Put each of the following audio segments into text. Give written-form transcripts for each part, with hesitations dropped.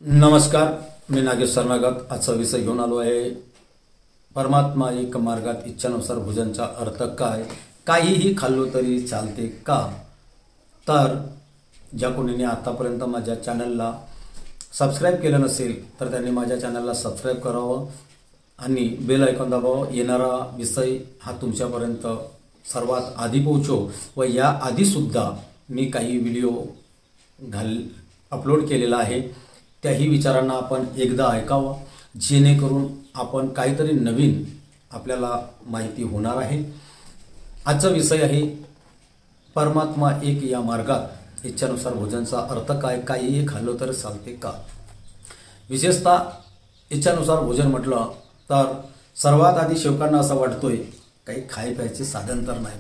नमस्कार, मी नागेश शर्मागत आजचा विषय घेऊन आलो आहे। परमात्मा एक मार्गात इच्छानुसार भोजनचा अर्थ काय? काहीही खाल्लो तरी चालते का? तर ज्या कोणीने आतापर्यंत माझ्या चॅनलला सबस्क्राइब केलं नसेल तर त्यांनी माझ्या चॅनलला सबस्क्राइब करावं आणि बेल आयकॉन दाबावं। येणारा विषय हा तुमच्यापर्यंत सर्वात आधी पोहोचो व या आधी सुद्धा मी काही व्हिडिओ अपलोड केलेला आहे, त्याही विचारांना आपण एकदा ऐकावं, जेणेकरून आपण काहीतरी नवीन आपल्याला माहिती होणार आहे। आजचा विषय आहे परमात्मा एक या मार्गात इच्छानुसार भोजनचा अर्थ काय? काहीही खाल्लो तर चालते का? विशेषतः इच्छानुसार भोजन म्हटलं तर सर्वात आधी शेवकांना असं वाटतोय काही खाय प्यायचे साधन तर नाही,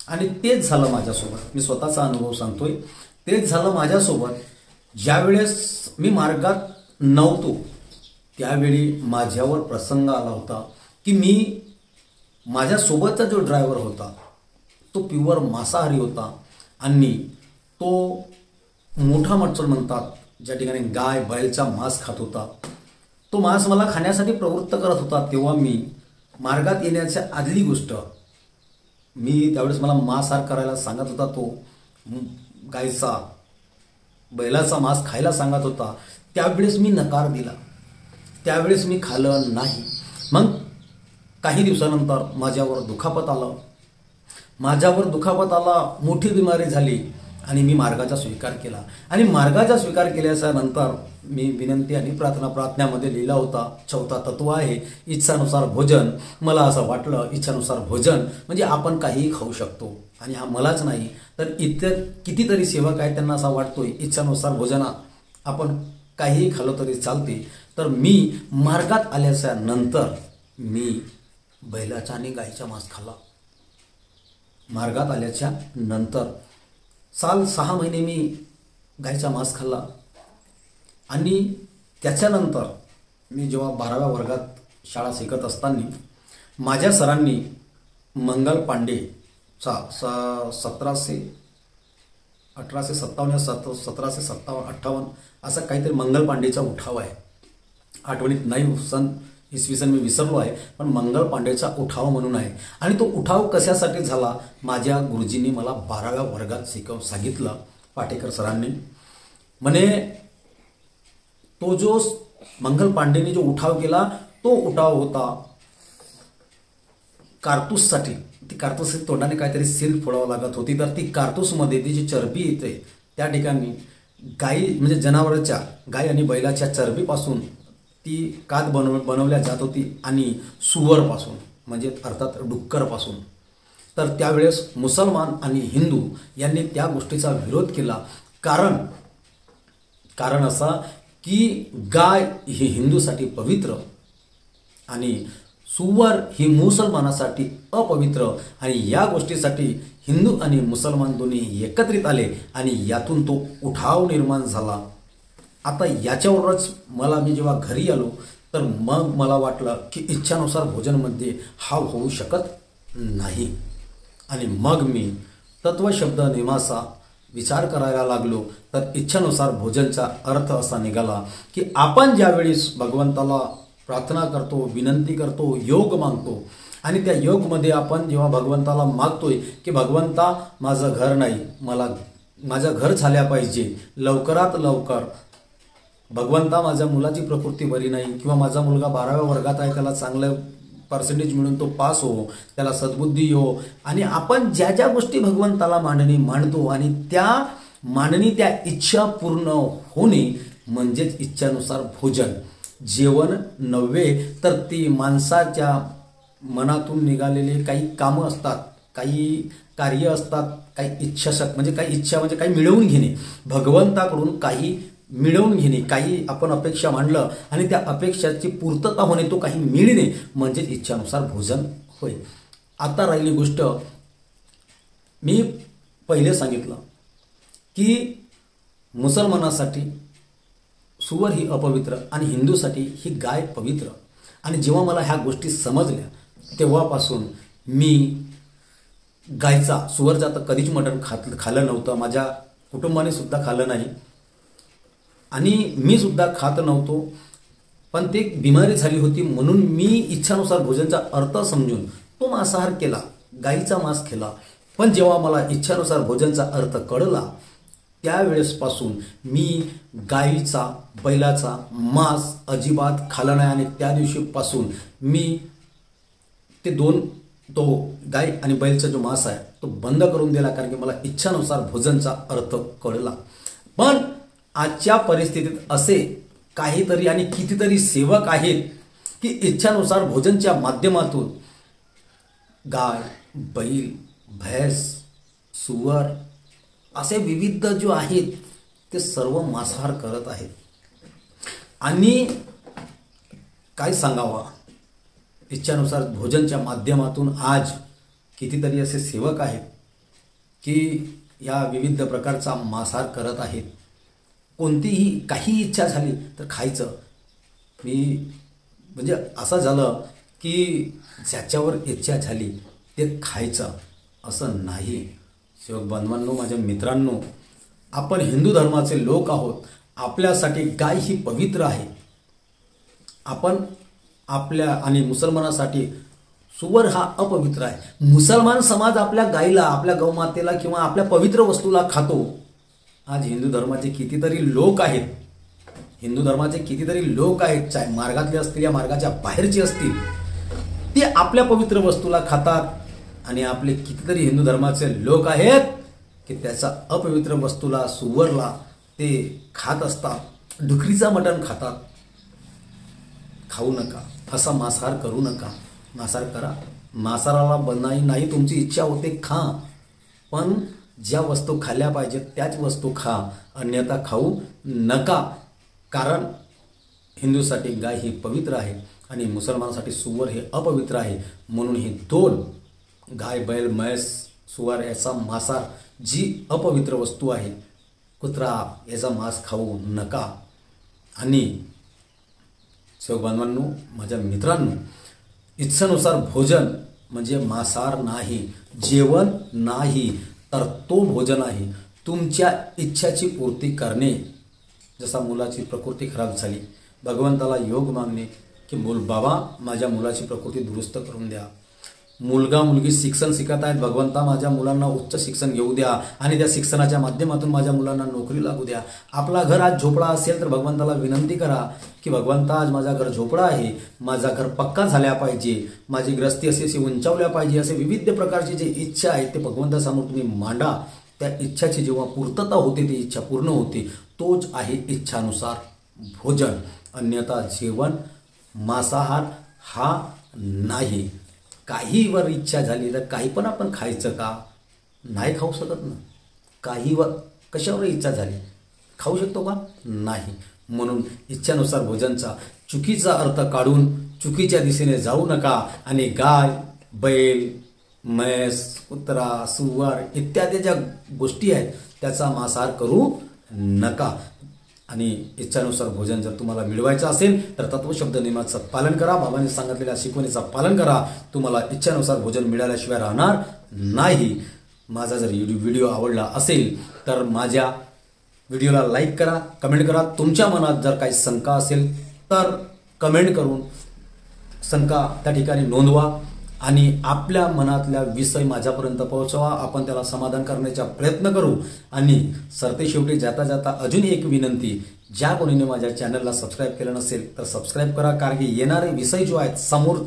आणि तेच झालं माझ्यासोबत। मी स्वतःचा अनुभव सांगतोय, तेच झालं माझ्यासोबत। ज्यावेळेस मी मार्गात नव्हतो त्यावेळी माझ्यावर प्रसंग आला होता की माझ्यासोबतचा जो ड्रायव्हर होता तो प्युअर मांसाहारी होता आणि तो मोठा मच्छर म्हणतात ज्या ठिकाणी गाय बैलचा मांस खात होता, तो मांस मला खाण्यासाठी प्रवृत्त करत होता। तेव्हा मी मार्गात येण्याच्या आदली गोष्ट, मी त्यावेळेस मला मांसाहार करायला सांगत होता, तो गायचा बैलाचा मांस खायला सांगत होता, त्यावेळेस मी नकार दिला, त्यावेळेस मी खाल्लं नाही। मग काही दिवसानंतर माझ्यावर दुखापत आला, मोठी बिमारी झाली आणि मी मार्गाचा स्वीकार केला। आणि मार्गाचा स्वीकार केल्याच्या नंतर मी विनंती आणि प्रार्थनामध्ये लिहिला होता, चौथा तत्व आहे इच्छानुसार भोजन। मला असं वाटलं इच्छानुसार भोजन म्हणजे आपण काहीही खाऊ शकतो, आणि हा मलाच नाही तर इतर कितीतरी सेवक आहेत त्यांना असं वाटतोय इच्छानुसार भोजना आपण काहीही खाल्लो तरी चालते। तर मी मार्गात आल्याच्या नंतर मी बैलाचा आणि गायचा मांस खाल्ला। मार्गात आल्याच्या नंतर 6 महिने मी गायचा मांस खाल्ला, आणि त्याच्यानंतर मी जेव्हा 12व्या वर्गात शाळा शिकत असताना माझ्या सरांनी मंगल पांडेचा 1758 असा काहीतरी मंगल पांडेचा उठाव आहे, आठवणीत नाही सन इसवी सन मी विसरलो आहे, पण मंगल पांडेचा उठाव म्हणून आहे। आणि तो उठाव कशासाठी झाला माझ्या गुरुजींनी मला 12व्या वर्गात सांगितलं, पाटेकर सरांनी म्हणे तो जो मंगल पांडेने जो उठाव केला तो उठाव होता कारतूससाठी। ती कारतूस तोंडाने काहीतरी सील फोडावं लागत होती, तर ती कारतूसमध्ये ती जी चरबी येते त्या ठिकाणी गाई म्हणजे जनावरांच्या गाय आणि बैलाच्या चरबीपासून ती कात बनवल्या जात होती, आणि सुवरपासून म्हणजे अर्थात डुक्करपासून। तर त्यावेळेस मुसलमान आणि हिंदू यांनी त्या गोष्टीचा विरोध केला, कारण असा की गाय ही हिंदूसाठी पवित्र आणि सुवर ही मुसलमानासाठी अपवित्र, आणि या गोष्टीसाठी हिंदू आणि मुसलमान दोन्ही एकत्रित आले आणि यातून तो उठाव निर्माण झाला। आता याच्यावरच मी जेव्हा घरी आलो तर मग मला वाटलं की इच्छानुसार भोजनमध्ये हा होऊ शकत नाही, आणि मग मी तत्वशब्द नियमाचा विचार करायला लागलो। तर इच्छानुसार भोजनचा अर्थ असा निघाला की आपण ज्यावेळेस भगवंताला प्रार्थना करतो, विनंती करतो, योग मागतो, आणि त्या योगमध्ये आपण जेव्हा भगवंताला मागतोय की भगवंता माझं घर नाही, मला माझं घर झाल्या पाहिजे लवकरात लवकर, भगवंता माझ्या मुलाची प्रकृती बरी नाही, किंवा माझा मुलगा 12व्या वर्गात आहे त्याला चांगलं पर्सेंटेज मिळून तो पास हो, त्याला सद्बुद्धी हो, आणि आपण ज्या ज्या गोष्टी भगवंताला मांडतो आणि त्या इच्छा पूर्ण होणे म्हणजेच इच्छानुसार भोजन। जेवण नव्हे तर ती माणसाच्या मनातून निघालेले काही कामं असतात, काही कार्य असतात, काही इच्छा म्हणजे काही मिळवून घेणे, भगवंताकडून काही मिळवून घेणे, काही आपण अपेक्षा मांडलं आणि त्या अपेक्षाची पूर्तता होणे, तो काही मिळणे म्हणजेच इच्छानुसार भोजन होय। आता राहिली गोष्ट, मी पहिले सांगितलं की मुसलमानासाठी सुवर ही अपवित्र आणि हिंदूसाठी ही गाय पवित्र, आणि जेव्हा मला ह्या गोष्टी समजल्या तेव्हापासून मी सुवरचा तर कधीच मटण खाल्लं नव्हतं, माझ्या कुटुंबाने सुद्धा खाल्लं नाही। आणि मी सुद्धा खात नव्हतो, पण ते बिमारी झाली होती म्हणून मी इच्छानुसार भोजनचा अर्थ समजून तो मांसाहार केला, गाईचा मांस केला. पण जेव्हा मला इच्छानुसार भोजनचा अर्थ कळला त्यावेळेसपासून मी गाईचा बैलाचा मांस अजिबात खाल्ला नाही. आणि त्या दिवशीपासून मी तो गाय आणि बैलचा जो मांस आहे तो बंद करून दिला, कारण की मला इच्छानुसार भोजनचा अर्थ कळला. पण आजच्या परिस्थितीत असे काहीतरी आणि कितीतरी सेवक आहेत की इच्छानुसार भोजनच्या माध्यमातून गाय, बैल, भैंस, सुवर असे विविध जो आहेत ते सर्व मांसाहार करत आहेत. आणि काय सांगावा, इच्छानुसार भोजनच्या माध्यमातून आज कितीतरी असे सेवक आहेत की या विविध प्रकारचा मांसाहार करत आहेत. कोणतीही काही इच्छा झाली तर खायचं. मी म्हणजे असं झालं की ज्याच्यावर इच्छा झाली ते खायचं असं नाही. सेवक बांधवांनो, माझ्या मित्रांनो, आपण हिंदू धर्माचे लोक आहोत. आपल्यासाठी गाय ही पवित्र आहे. आपण आपल्या आणि मुसलमानासाठी सुवर हा अपवित्र आहे. मुसलमान समाज आपल्या गायीला, आपल्या गौमातेला किंवा आपल्या पवित्र वस्तूला खातो. आज हिंदू धर्माचे कितीतरी लोक आहेत, चाहे मार्गातले असतील या मार्गाच्या बाहेरचे असतील, ते आपल्या पवित्र वस्तूला खातात. आणि आपले कितीतरी हिंदू धर्माचे लोक आहेत की त्याचा अपवित्र वस्तूला, सुवरला ते खात असतात. डुकरीचा मटण खातात. खाऊ नका, असा मांसाहार करू नका. मांसाहार करा, मांसाहाराला बनाई नाही, तुमची इच्छा होते खा, पण ज्या वस्तू खाल्ल्या पाहिजेत त्याच वस्तू खा, अन्यथा खाऊ नका. कारण हिंदूसाठी गाय ही पवित्र आहे आणि मुसलमानासाठी सुवर हे अपवित्र आहे. म्हणून हे दोन, गाय, बैल, म्हैस, सुवर याचा मांसाहार जी अपवित्र वस्तू आहे, कुत्रा याचा मांस खाऊ नका. आणि सेवक बांधवांनो, माझ्या मित्रांनो, इच्छेनुसार भोजन म्हणजे मांसाहार नाही, जेवण नाही, तर तो भोजन आहे. तुमच्या इच्छाची पूर्ती करणे. जसा मुलाची प्रकृती खराब झाली, भगवंताला योग मागणे की बाबा माझ्या मुलाची प्रकृती दुरुस्त करून द्या. मुलगा मुलगी शिक्षण शिकत आहेत, भगवंता माझ्या मुलांना उच्च शिक्षण घेऊ द्या आणि त्या शिक्षणाच्या माध्यमातून माझ्या मुलांना नोकरी लागू द्या. आपला घर आज झोपडा असेल तर भगवंताला विनंती करा की भगवंता आज माझा घर झोपडा आहे, माझा घर पक्का झाल्या पाहिजे, माझी ग्रस्ती अशी उंचावल्या पाहिजे. असे विविध प्रकारची जी इच्छा आहे ते भगवंतासमोर तुम्ही मांडा. त्या इच्छाची जेव्हा पूर्तता होते, ती इच्छा पूर्ण होते, तोच आहे इच्छानुसार भोजन. अन्यथा जेवण, मांसाहार हा नाही. काहीवर इच्छा झाली तर काही पण आपण खायचं का? नाही खाऊ शकत ना. काहीवर कशावर इच्छा झाली खाऊ शकतो का? नाही. म्हणून इच्छानुसार भोजनचा चुकीचा अर्थ काढून चुकीच्या दिशेने जाऊ नका. आणि गाय, बैल, म्हैस, कुत्रा, सुवर इत्यादी ज्या गोष्टी आहेत त्याचा मांसाहार करू नका. आणि इच्छानुसार भोजन जर तुम्हाला मिळवायचं असेल तर तत्वशब्द नियमाचं पालन करा. बाबांनी सांगितलेल्या शिकवणीचं पालन करा. तुम्हाला इच्छानुसार भोजन मिळाल्याशिवाय राहणार नाही. माझा जर व्हिडिओ आवडला असेल तर माझ्या व्हिडिओला लाईक करा, कमेंट करा. तुमच्या मनात जर काही शंका असेल तर कमेंट करून शंका त्या ठिकाणी नोंदवा आणि आपल्या मनातल्या विषय माझ्यापर्यंत पोहोचवा. आपण त्याला समाधान करण्याचा प्रयत्न करू. आणि सरते शेवटी जाता जाता अजून एक विनंती, ज्या कोणीने माझ्या चॅनलला सबस्क्राईब केलं नसेल तर सबस्क्राईब करा. कारण की येणारे विषय जो आहेत समोर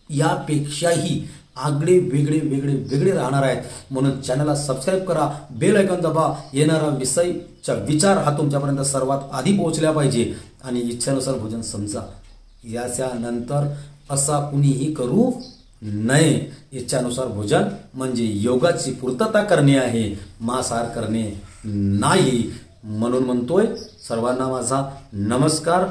यापेक्षाही आगळे वेगळे राहणार आहेत. म्हणून चॅनलला सबस्क्राईब करा, बेल आयकॉन दाबा. येणारा विषयचा विचार हा तुमच्यापर्यंत सर्वात आधी पोहोचला पाहिजे. आणि इच्छेनुसार भोजन समजा. याच्या नंतर असा कुणीही करू नये. इच्छानुसार भोजन म्हणजे योगाची पूर्तता करणे आहे, मांसाहार करणे नाही. म्हणून म्हणतोय सर्वांना माझा नमस्कार.